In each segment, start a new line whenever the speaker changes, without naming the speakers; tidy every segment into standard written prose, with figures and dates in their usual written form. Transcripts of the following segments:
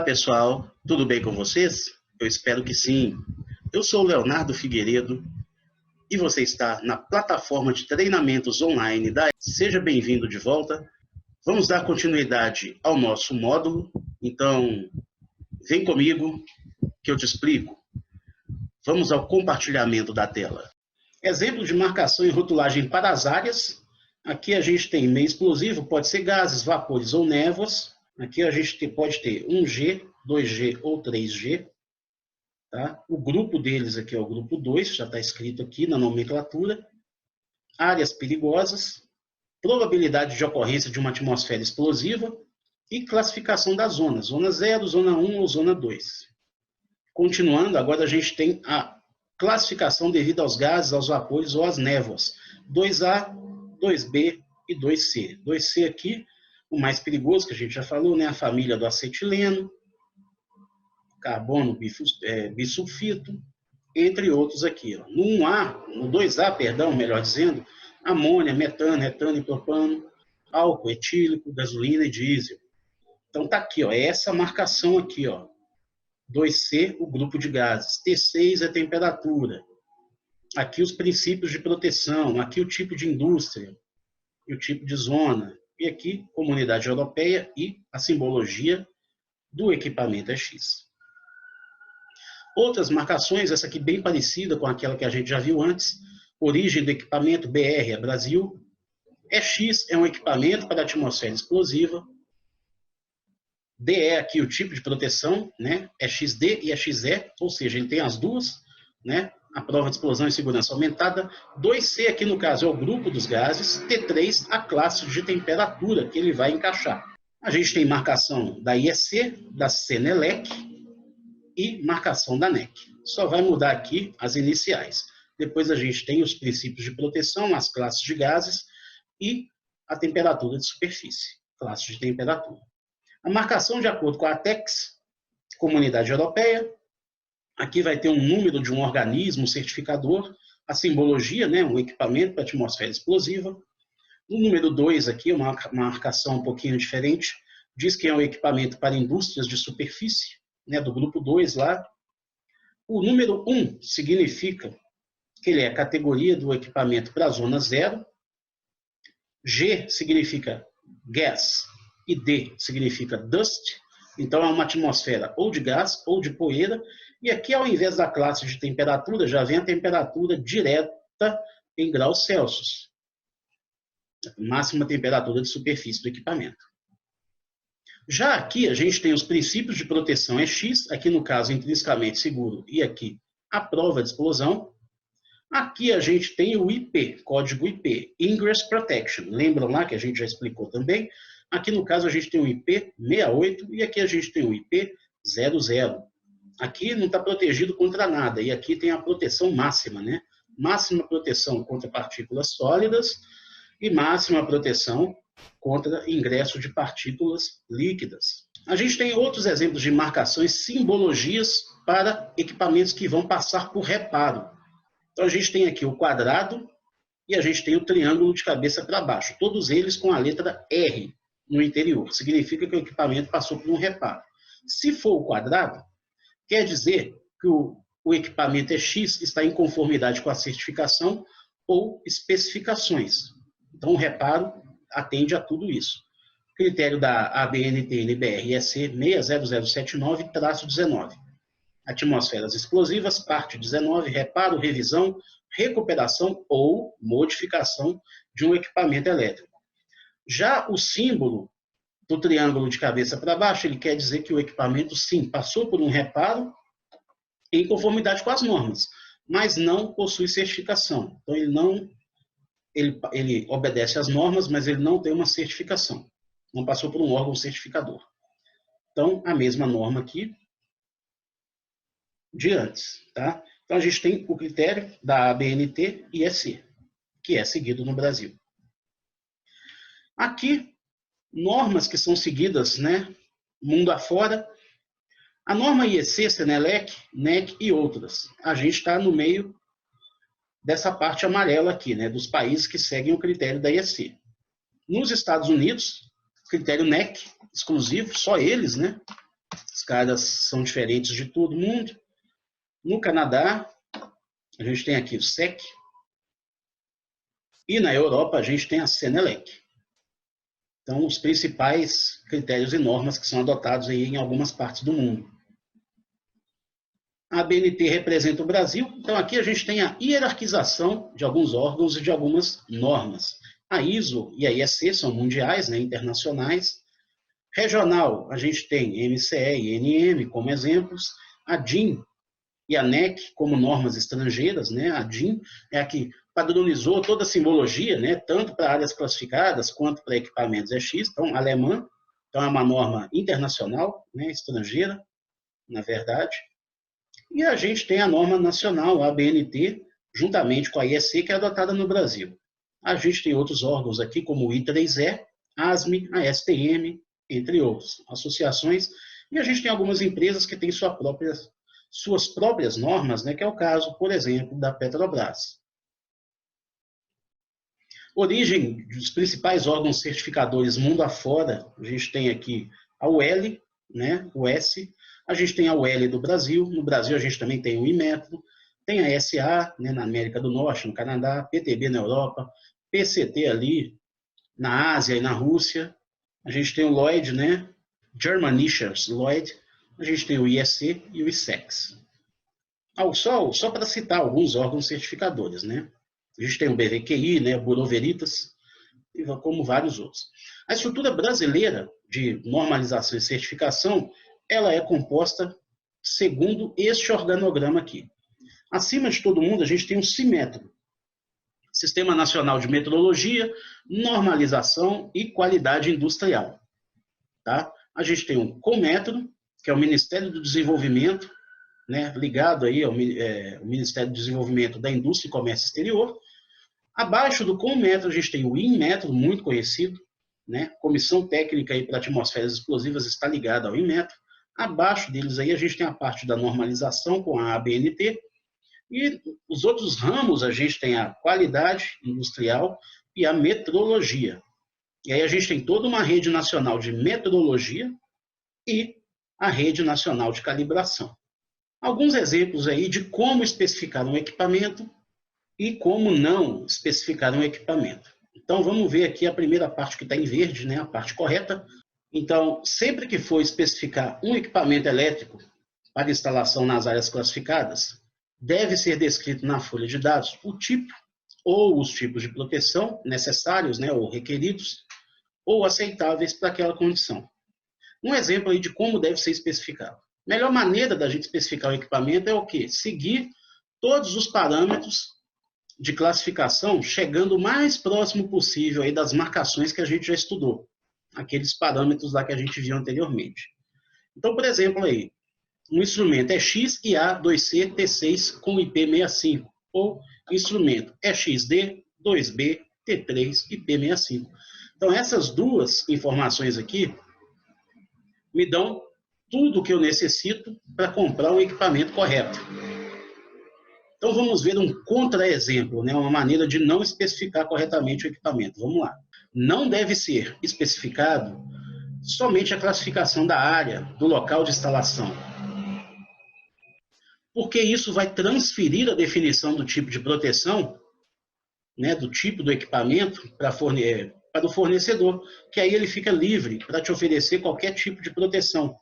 Pessoal, tudo bem com vocês? Eu espero que sim. Eu sou o Leonardo Figueiredo e você está na plataforma de treinamentos online da. Seja bem-vindo de volta. Vamos dar continuidade ao nosso módulo. Então, vem comigo que eu te explico. Vamos ao compartilhamento da tela. Exemplo de marcação e rotulagem para as áreas. Aqui a gente tem meio explosivo, pode ser gases, vapores ou névoas. Aqui a gente pode ter 1G, 2G ou 3G. Tá? O grupo deles aqui é o grupo 2, já está escrito aqui na nomenclatura. Áreas perigosas, probabilidade de ocorrência de uma atmosfera explosiva e classificação das zonas. Zona 0, zona 1 ou zona 2. Continuando, agora a gente tem a classificação devido aos gases, aos vapores ou às névoas. 2A, 2B e 2C. 2C aqui, o mais perigoso, que a gente já falou, né? A família do acetileno, carbono bisulfito, entre outros aqui. Ó. No 2A, perdão, melhor dizendo, amônia, metano, etano e propano, álcool etílico, gasolina e diesel. Então tá aqui, ó, é essa marcação aqui, ó. 2C, o grupo de gases. T6 é a temperatura. Aqui os princípios de proteção, aqui o tipo de indústria e o tipo de zona. E aqui, Comunidade Europeia e a simbologia do equipamento é X. Outras marcações, essa aqui bem parecida com aquela que a gente já viu antes. Origem do equipamento, BR é Brasil. EX é um equipamento para atmosfera explosiva. DE aqui o tipo de proteção, né? EXD e EXE, ou seja, ele tem as duas, né? A prova de explosão e segurança aumentada. 2C aqui no caso é o grupo dos gases. T3 a classe de temperatura que ele vai encaixar. A gente tem marcação da IEC, da CENELEC e marcação da NEC. Só vai mudar aqui as iniciais. Depois a gente tem os princípios de proteção, as classes de gases e a temperatura de superfície, classe de temperatura. A marcação de acordo com a ATEX, Comunidade Europeia. Aqui vai ter um número de um organismo certificador, a simbologia, né, um equipamento para atmosfera explosiva. O número 2 aqui, uma marcação um pouquinho diferente, diz que é um equipamento para indústrias de superfície, né, do grupo 2 lá. O número 1 significa que ele é a categoria do equipamento para a zona 0. G significa gas e D significa dust. Então, é uma atmosfera ou de gás ou de poeira. E aqui, ao invés da classe de temperatura, já vem a temperatura direta em graus Celsius. Máxima temperatura de superfície do equipamento. Já aqui, a gente tem os princípios de proteção EX, aqui no caso, intrinsecamente seguro, e aqui a prova de explosão. Aqui a gente tem o IP, código IP, Ingress Protection. Lembram lá que a gente já explicou também? Aqui no caso a gente tem o IP 68 e aqui a gente tem o IP 00. Aqui não está protegido contra nada e aqui tem a proteção máxima, né? Máxima proteção contra partículas sólidas e máxima proteção contra ingresso de partículas líquidas. A gente tem outros exemplos de marcações, simbologias para equipamentos que vão passar por reparo. Então a gente tem aqui o quadrado e a gente tem o triângulo de cabeça para baixo, todos eles com a letra R no interior. Significa que o equipamento passou por um reparo. Se for o quadrado, quer dizer que o equipamento EX está em conformidade com a certificação ou especificações. Então, o reparo atende a tudo isso. Critério da ABNT-NBR EC 60079-19. Atmosferas explosivas, parte 19, reparo, revisão, recuperação ou modificação de um equipamento elétrico. Já o símbolo do triângulo de cabeça para baixo, ele quer dizer que o equipamento, sim, passou por um reparo em conformidade com as normas, mas não possui certificação. Então, ele obedece às normas, mas ele não tem uma certificação. Não passou por um órgão certificador. Então, a mesma norma aqui de antes. Tá? Então, a gente tem o critério da ABNT e EC, que é seguido no Brasil. Aqui, normas que são seguidas, né, mundo afora. A norma IEC, CENELEC, NEC e outras. A gente está no meio dessa parte amarela aqui, né, dos países que seguem o critério da IEC. Nos Estados Unidos, critério NEC, exclusivo, só eles, né, Os caras são diferentes de todo mundo. No Canadá, a gente tem aqui o SEC. E na Europa, a gente tem a Senelec. Então, os principais critérios e normas que são adotados aí em algumas partes do mundo. A ABNT representa o Brasil, então aqui a gente tem a hierarquização de alguns órgãos e de algumas normas. A ISO e a IEC são mundiais, né, internacionais. Regional, a gente tem MCE e NM como exemplos. A DIN e a NEC como normas estrangeiras, né? A DIN é a que padronizou toda a simbologia, né? Tanto para áreas classificadas quanto para equipamentos EX, então alemã, então é uma norma internacional, né? Estrangeira, na verdade. E a gente tem a norma nacional, a ABNT, juntamente com a IEC, que é adotada no Brasil. A gente tem outros órgãos aqui, como o I3E, a ASME, a STM, entre outros, associações, e a gente tem algumas empresas que têm suas próprias normas, né, que é o caso, por exemplo, da Petrobras. Origem dos principais órgãos certificadores mundo afora, a gente tem aqui a UL, né, o S, a gente tem a UL do Brasil, no Brasil a gente também tem o Inmetro, tem a SA, né, na América do Norte, no Canadá, PTB na Europa, PCT ali na Ásia e na Rússia, a gente tem o Lloyd, né, Germanischer Lloyd, a gente tem o IEC e o ISEX. Só para citar alguns órgãos certificadores, né? A gente tem o BVQI, né, o Bureau Veritas, como vários outros. A estrutura brasileira de normalização e certificação, ela é composta segundo este organograma aqui. Acima de todo mundo, a gente tem um CIMETRO, Sistema Nacional de Metrologia, Normalização e Qualidade Industrial. Tá? A gente tem um COMETRO, que é o Ministério do Desenvolvimento, né, ligado aí ao Ministério do Desenvolvimento da Indústria e Comércio Exterior. Abaixo do COMETRO, a gente tem o INMETRO, muito conhecido, né, Comissão Técnica para Atmosferas Explosivas está ligada ao INMETRO. Abaixo deles aí a gente tem a parte da normalização com a ABNT, e os outros ramos a gente tem a qualidade industrial e a metrologia. E aí a gente tem toda uma rede nacional de metrologia e a rede nacional de calibração. Alguns exemplos aí de como especificar um equipamento e como não especificar um equipamento. Então vamos ver aqui a primeira parte que está em verde, né, a parte correta. Então, sempre que for especificar um equipamento elétrico para instalação nas áreas classificadas, deve ser descrito na folha de dados o tipo ou os tipos de proteção necessários, né, ou requeridos, ou aceitáveis para aquela condição. Um exemplo aí de como deve ser especificado. A melhor maneira da gente especificar o equipamento é o quê? Seguir todos os parâmetros de classificação, chegando o mais próximo possível aí das marcações que a gente já estudou. Aqueles parâmetros lá que a gente viu anteriormente. Então, por exemplo, aí, um instrumento é XIA2C T6 com IP65, ou instrumento é XD 2B T3 IP65. Então, essas duas informações aqui me dão tudo o que eu necessito para comprar o equipamento correto. Então, vamos ver um contra-exemplo, né? Uma maneira de não especificar corretamente o equipamento. Vamos lá. Não deve ser especificado somente a classificação da área, do local de instalação, porque isso vai transferir a definição do tipo de proteção, né, do tipo do equipamento para o fornecedor, que aí ele fica livre para te oferecer qualquer tipo de proteção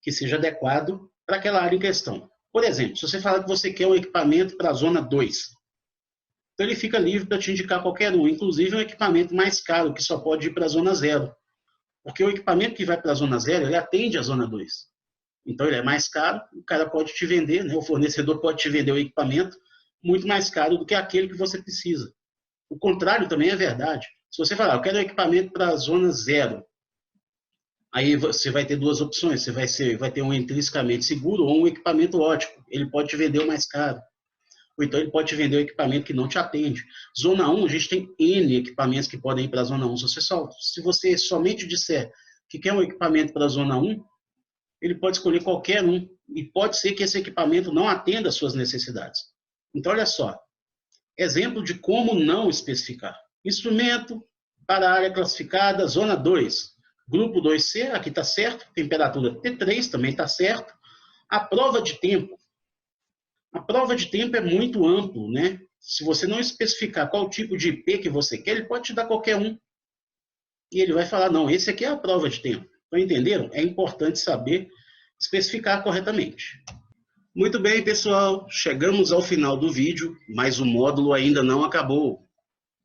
que seja adequado para aquela área em questão. Por exemplo, se você falar que você quer um equipamento para a zona 2, então ele fica livre para te indicar qualquer um, inclusive um equipamento mais caro, que só pode ir para a zona 0. Porque o equipamento que vai para a zona 0, ele atende a zona 2. Então ele é mais caro, o cara pode te vender, né? O fornecedor pode te vender o equipamento muito mais caro do que aquele que você precisa. O contrário também é verdade. Se você falar, eu quero um equipamento para a zona 0, aí você vai ter duas opções. Você vai ter um intrinsecamente seguro ou um equipamento ótimo. Ele pode te vender o mais caro. Ou então ele pode te vender o equipamento que não te atende. Zona 1, a gente tem N equipamentos que podem ir para a zona 1. Se você somente disser que quer um equipamento para a zona 1, ele pode escolher qualquer um. E pode ser que esse equipamento não atenda às suas necessidades. Então, olha só. Exemplo de como não especificar. Instrumento para a área classificada, zona 2. Grupo 2C, aqui está certo. Temperatura T3 também está certo. A prova de tempo. A prova de tempo é muito amplo, né? Se você não especificar qual tipo de IP que você quer, ele pode te dar qualquer um. E ele vai falar, não, esse aqui é a prova de tempo. Então, entenderam? É importante saber especificar corretamente. Muito bem, pessoal. Chegamos ao final do vídeo, mas o módulo ainda não acabou.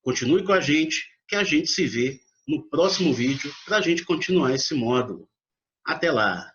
Continue com a gente, que a gente se vê no próximo vídeo para a gente continuar esse módulo. Até lá!